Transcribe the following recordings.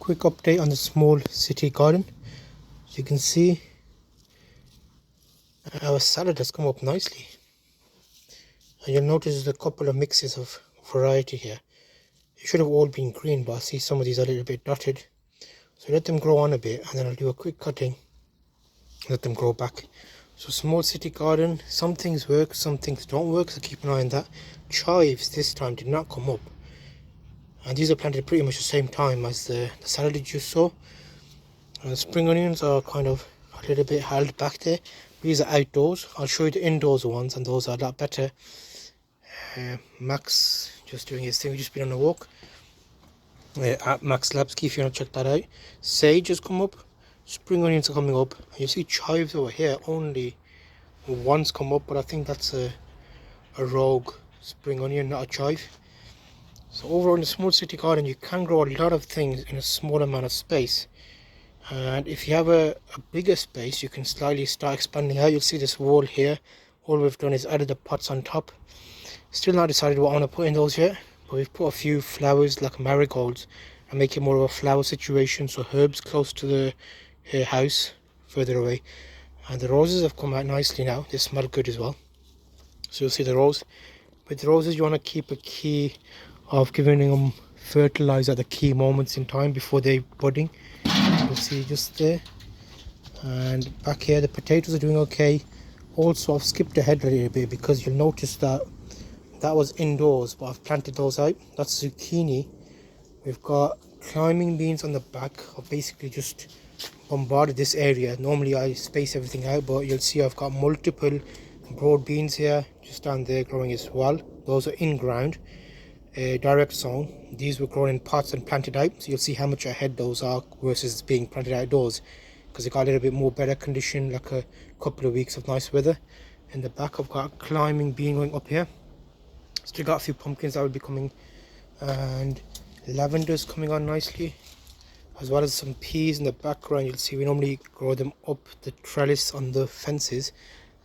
quick update on the small city garden. As you can see, our salad has come up nicely. And you'll notice there's a couple of mixes of variety here. They should have all been green, but I see some of these are a little bit dotted. So let them grow on a bit, and then I'll do a quick cutting. Let them grow back. So small city garden, some things work, some things don't work, so keep an eye on that. Chives this time did not come up. And these are planted pretty much the same time as the salad that you saw. Spring onions are kind of a little bit held back there. These are outdoors. I'll show you the indoors ones, and those are a lot better. Max just doing his thing. We've just been on a walk at Max Labsky, if you want to check that out. Sage has come up. Spring onions are coming up. And you see chives over here. Only one's come up, but I think that's a rogue spring onion, not a chive. So overall, in a small city garden, you can grow a lot of things in a small amount of space. And if you have a bigger space, you can slightly start expanding out. You'll see this wall here. All we've done is added the pots on top. Still not decided what I want to put in those yet, but we've put a few flowers like marigolds and make it more of a flower situation, so herbs close to the house further away. And the roses have come out nicely now. They smell good as well. So you'll see the rose. With the roses, you want to keep a key of giving them fertilizer at the key moments in time before they're budding. You'll see just there. And back here, the potatoes are doing okay. Also, I've skipped ahead a little bit because you'll notice that was indoors, but I've planted those out. That's zucchini. We've got climbing beans on the back. I've basically just bombarded this area. Normally I space everything out, but you'll see I've got multiple broad beans here just down there growing as well. Those are in ground, direct sown. These were grown in pots and planted out, so you'll see how much ahead those are versus being planted outdoors, because they got a little bit more better condition, like a couple of weeks of nice weather. In the back I've got a climbing bean going up here. Still got a few pumpkins that will be coming, and lavender's coming on nicely, as well as some peas in the background. You'll see we normally grow them up the trellis on the fences,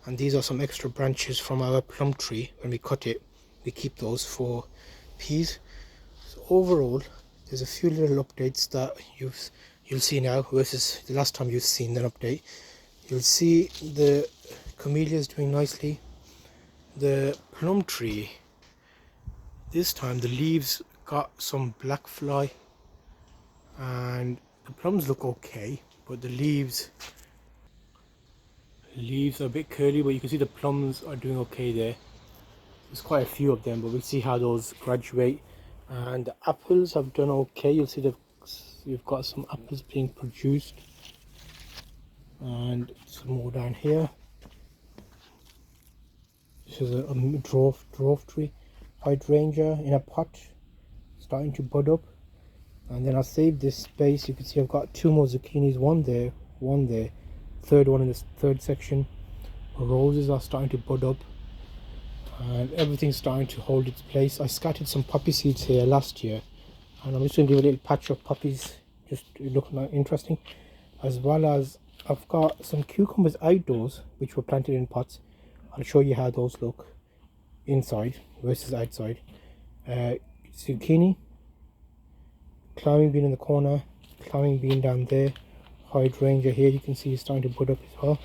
and these are some extra branches from our plum tree. When we cut it, we keep those for peas. So overall, there's a few little updates that you'll see now versus the last time you've seen an update. You'll see the camellias doing nicely. The plum tree, this time the leaves got some black fly, and the plums look okay, but the leaves are a bit curly, but you can see the plums are doing okay there. There's quite a few of them, but we'll see how those graduate. And the apples have done okay. You'll see you've got some apples being produced, and some more down here. This is a dwarf tree, hydrangea in a pot, starting to bud up. And then I'll save this space. You can see I've got two more zucchinis, one there, third one in this third section. Roses are starting to bud up, and everything's starting to hold its place. I scattered some poppy seeds here last year, and I'm just going to give a little patch of poppies, just looking interesting. As well as I've got some cucumbers outdoors which were planted in pots. I'll show you how those look inside versus outside. Zucchini, climbing bean in the corner, climbing bean down there, hydrangea here you can see is starting to bud up as well.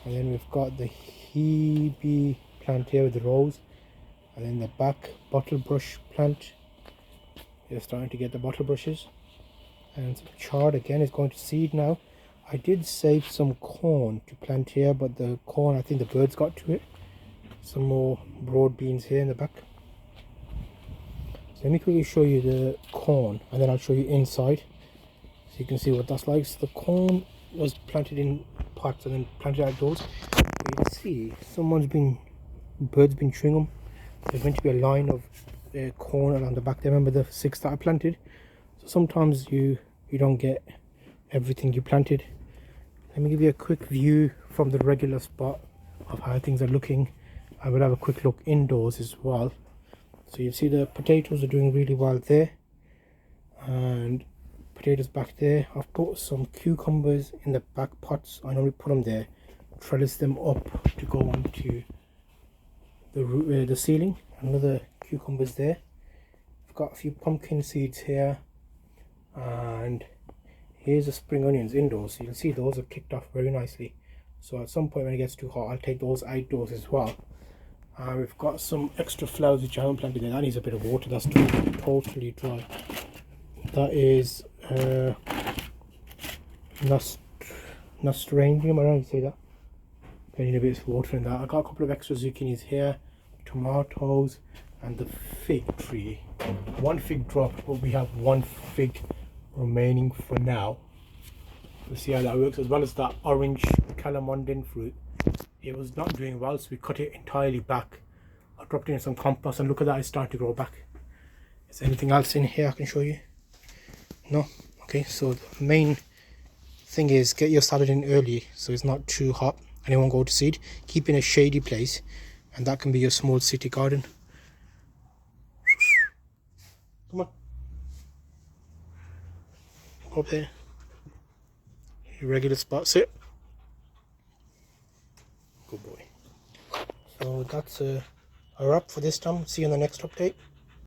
And then we've got the hebe plant here with the rose, and then the back bottle brush plant, they're starting to get the bottle brushes. And some chard again is going to seed now. I did save some corn to plant here, but the corn, I think the birds got to it. Some more broad beans here in the back. So let me quickly show you the corn, and then I'll show you inside, so you can see what that's like. So the corn was planted in pots and then planted outdoors. But you can see birds been chewing them. There's meant to be a line of corn around the back there. Remember the 6 that I planted? So sometimes you don't get everything you planted. Let me give you a quick view from the regular spot of how things are looking. I will have a quick look indoors as well. So you see the potatoes are doing really well there, and potatoes back there. I've put some cucumbers in the back pots. I normally put them there, trellis them up to go onto the ceiling. Another cucumbers there. I've got a few pumpkin seeds here, And here's the spring onions indoors. You'll see those have kicked off very nicely. So at some point when it gets too hot, I'll take those outdoors as well. We've got some extra flowers which I haven't planted there. That needs a bit of water. That's totally dry. That is nasturtium. I don't know how to say that. I need a bit of water in that. I got a couple of extra zucchinis here, tomatoes, and the fig tree. One fig dropped, but we have one fig remaining for now. We'll see how that works, as well as that orange calamondin fruit. It was not doing well, so we cut it entirely back. I dropped it in some compost, and look at that, it's starting to grow back. Is there anything else in here I can show you? No? Okay, so the main thing is get your salad in early so it's not too hot and it won't go to seed. Keep in a shady place, and that can be your small city garden. Come on. Go up there. Your regular spot. Sit. Good boy. So that's a wrap for this time. See you in the next update.